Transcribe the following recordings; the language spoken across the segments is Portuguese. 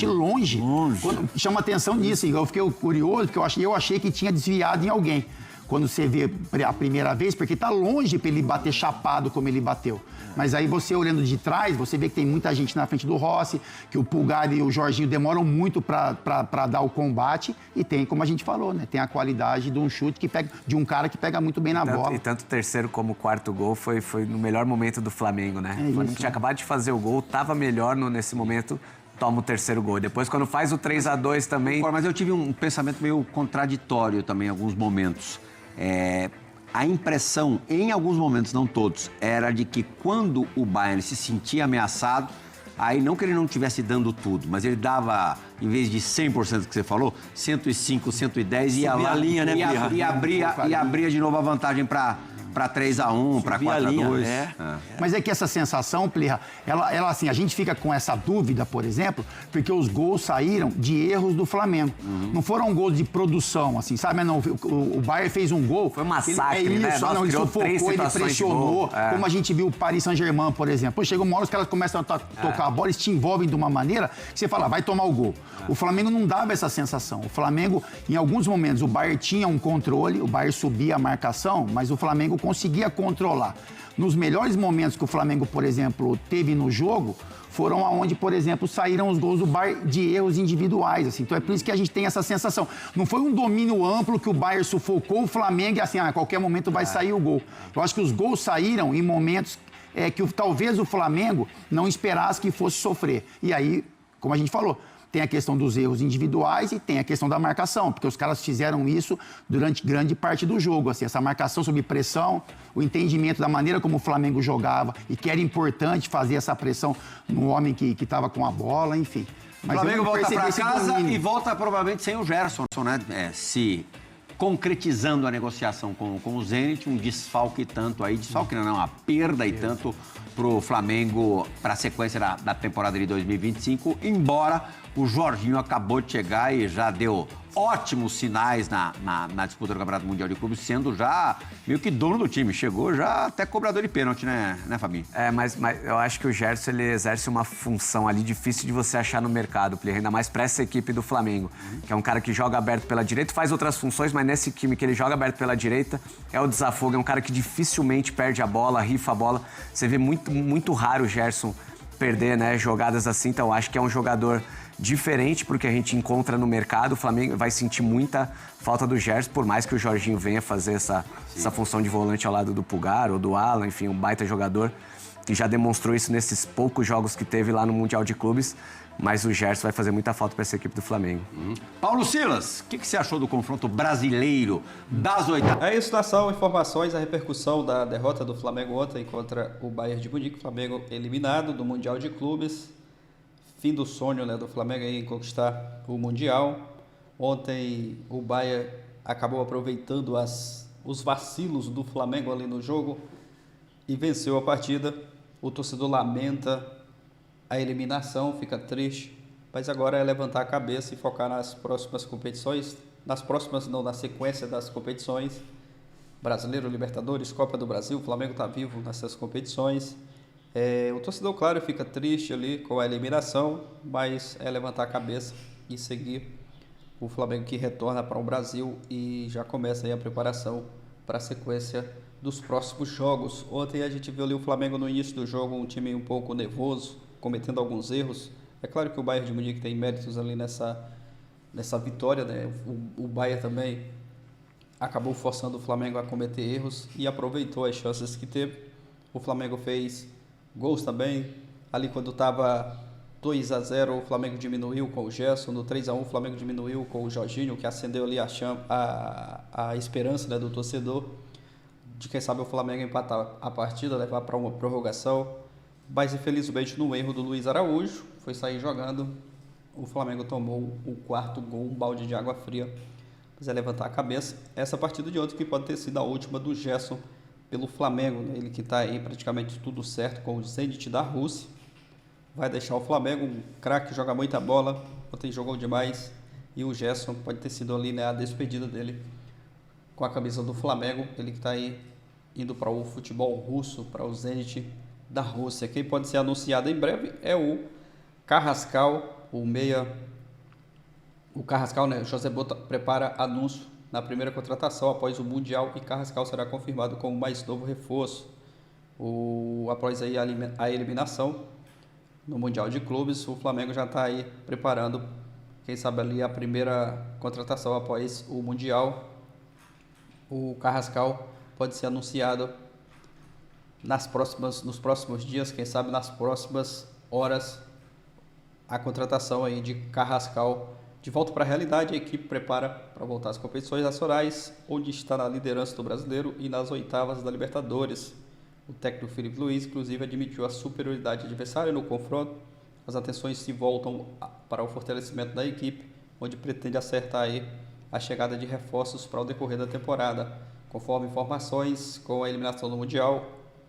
longe. Chama atenção nisso. Eu fiquei curioso, porque eu achei que tinha desviado em alguém. Quando você vê a primeira vez, porque tá longe para ele bater chapado como ele bateu. Mas aí você olhando de trás, você vê que tem muita gente na frente do Rossi, que o Pulgar e o Jorginho demoram muito para dar o combate. E tem, como a gente falou, né? Tem a qualidade de um chute que pega, de um cara que pega muito bem na bola. E tanto o terceiro como o quarto gol foi no melhor momento do Flamengo, né? O Flamengo tinha acabado de fazer o gol, tava melhor nesse momento. Toma o terceiro gol. Depois, quando faz o 3-2 também... Mas eu tive um pensamento meio contraditório também em alguns momentos. A impressão, em alguns momentos, não todos, era de que quando o Bayern se sentia ameaçado, aí não que ele não estivesse dando tudo, mas ele dava, em vez de 100% que você falou, 105, 110, ia lá, linha, né, e abria de novo a vantagem para 3-1, para 4-2. Mas é que essa sensação, Plirra, ela assim, a gente fica com essa dúvida, por exemplo, porque os gols saíram de erros do Flamengo. Não foram gols de produção, assim, sabe? Não, o Bayern fez um gol. Foi um massacre, ele, né? Ele sufocou, ele pressionou, como a gente viu o Paris Saint-Germain, por exemplo. Pô, chega uma hora, os caras começam a tocar a bola, eles te envolvem de uma maneira que você fala, vai tomar o gol. O Flamengo não dava essa sensação. O Flamengo, em alguns momentos, o Bayern tinha um controle, o Bayern subia a marcação, mas o Flamengo conseguia controlar. Nos melhores momentos que o Flamengo, por exemplo, teve no jogo, foram aonde, por exemplo, saíram os gols do Bayern de erros individuais. Assim. Então é por isso que a gente tem essa sensação. Não foi um domínio amplo que o Bayern sufocou o Flamengo e assim, a qualquer momento vai sair o gol. Eu acho que os gols saíram em momentos que talvez o Flamengo não esperasse que fosse sofrer. E aí, como a gente falou, tem a questão dos erros individuais e tem a questão da marcação, porque os caras fizeram isso durante grande parte do jogo. Assim, essa marcação sob pressão, o entendimento da maneira como o Flamengo jogava e que era importante fazer essa pressão no homem que estava com a bola, enfim. Mas o Flamengo volta para casa e volta provavelmente sem o Gerson, né? Se concretizando a negociação com o Zenit, um desfalque tanto aí, a perda e tanto para o Flamengo para a sequência da temporada de 2025, embora o Jorginho acabou de chegar e já deu ótimos sinais na disputa do Campeonato Mundial de Clubes, sendo já meio que dono do time. Chegou já até cobrador de pênalti, né Fabinho? Mas eu acho que o Gerson, ele exerce uma função ali difícil de você achar no mercado, ainda mais para essa equipe do Flamengo, que é um cara que joga aberto pela direita, faz outras funções, mas nesse time que ele joga aberto pela direita, é o desafogo, é um cara que dificilmente perde a bola, rifa a bola. Você vê muito raro o Gerson perder, né, jogadas assim, então eu acho que é um jogador diferente porque a gente encontra no mercado. O Flamengo vai sentir muita falta do Gerson, por mais que o Jorginho venha fazer essa função de volante ao lado do Pulgar ou do Alan, enfim, um baita jogador que já demonstrou isso nesses poucos jogos que teve lá no Mundial de Clubes, mas o Gerson vai fazer muita falta para essa equipe do Flamengo. Paulo Silas, o que você achou do confronto brasileiro das oitavas? É isso, nação, informações, a repercussão da derrota do Flamengo ontem contra o Bayern de Munique. Flamengo eliminado do Mundial de Clubes. Fim do sonho, né, do Flamengo em conquistar o Mundial. Ontem o Bayern acabou aproveitando os vacilos do Flamengo ali no jogo e venceu a partida. O torcedor lamenta a eliminação, fica triste, mas agora é levantar a cabeça e focar nas próximas competições, na sequência das competições. Brasileiro, Libertadores, Copa do Brasil, o Flamengo está vivo nessas competições. O torcedor, claro, fica triste ali com a eliminação, mas é levantar a cabeça e seguir. O Flamengo que retorna para o Brasil e já começa aí a preparação para a sequência dos próximos jogos. Ontem a gente viu ali o Flamengo no início do jogo, um time um pouco nervoso, cometendo alguns erros. É claro que o Bayern de Munique tem méritos ali nessa vitória, né? O Bayern também acabou forçando o Flamengo a cometer erros e aproveitou as chances que teve. O Flamengo fez gols também. Ali quando estava 2-0, o Flamengo diminuiu com o Gerson. No 3-1, o Flamengo diminuiu com o Jorginho, que acendeu ali a esperança, né, do torcedor de quem sabe o Flamengo empatar a partida, levar para uma prorrogação. Mas infelizmente no erro do Luiz Araújo, foi sair jogando, o Flamengo tomou o quarto gol, um balde de água fria. Mas é levantar a cabeça. Essa partida de ontem que pode ter sido a última do Gerson pelo Flamengo, né? Ele que está aí praticamente tudo certo com o Zenit da Rússia. Vai deixar o Flamengo, um craque, joga muita bola, ontem jogou demais. E o Gerson pode ter sido ali, né, a despedida dele com a camisa do Flamengo. Ele que está aí indo para o futebol russo, para o Zenit da Rússia. Quem pode ser anunciado em breve é o Carrascal, o meia, o Carrascal, né? José Bottas prepara anúncio na primeira contratação após o Mundial e Carrascal será confirmado como mais novo reforço. Após aí a eliminação no Mundial de Clubes, o Flamengo já está aí preparando, quem sabe ali a primeira contratação após o Mundial. O Carrascal pode ser anunciado nos próximos dias, quem sabe nas próximas horas, a contratação aí de Carrascal de volta para a realidade. A equipe prepara para voltar às competições nacionais, onde está na liderança do Brasileiro e nas oitavas da Libertadores. O técnico Felipe Luiz, inclusive, admitiu a superioridade adversária no confronto. As atenções se voltam para o fortalecimento da equipe, onde pretende acertar aí a chegada de reforços para o decorrer da temporada. Conforme informações, com a eliminação do Mundial,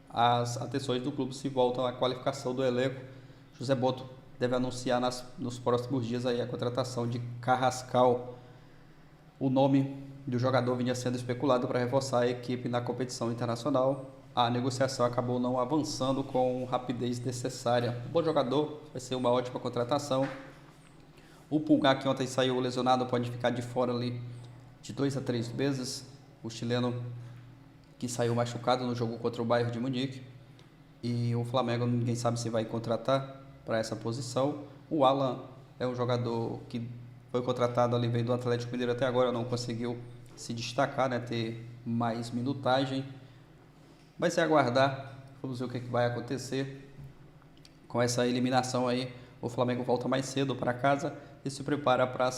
as atenções do clube se voltam à qualificação do elenco. José Bottas deve anunciar nos próximos dias aí a contratação de Carrascal. O nome do jogador vinha sendo especulado para reforçar a equipe na competição internacional. A negociação acabou não avançando com rapidez necessária. Bom jogador, vai ser uma ótima contratação. O Pulgar, que ontem saiu lesionado, pode ficar de fora ali de 2 a 3 meses. O chileno que saiu machucado no jogo contra o Bayern de Munique. E o Flamengo, ninguém sabe se vai contratar para essa posição. O Alan é um jogador que foi contratado ali, veio do Atlético Mineiro até agora, não conseguiu se destacar, né, ter mais minutagem. Vai ser aguardar, vamos ver o que vai acontecer com essa eliminação aí. O Flamengo volta mais cedo para casa e se prepara para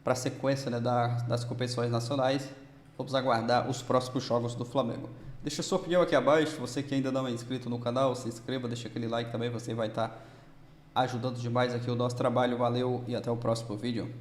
a sequência, né, das competições nacionais. Vamos aguardar os próximos jogos do Flamengo. Deixa sua opinião aqui abaixo. Você que ainda não é inscrito no canal, se inscreva, deixa aquele like também. Você vai estar ajudando demais aqui o nosso trabalho. Valeu e até o próximo vídeo.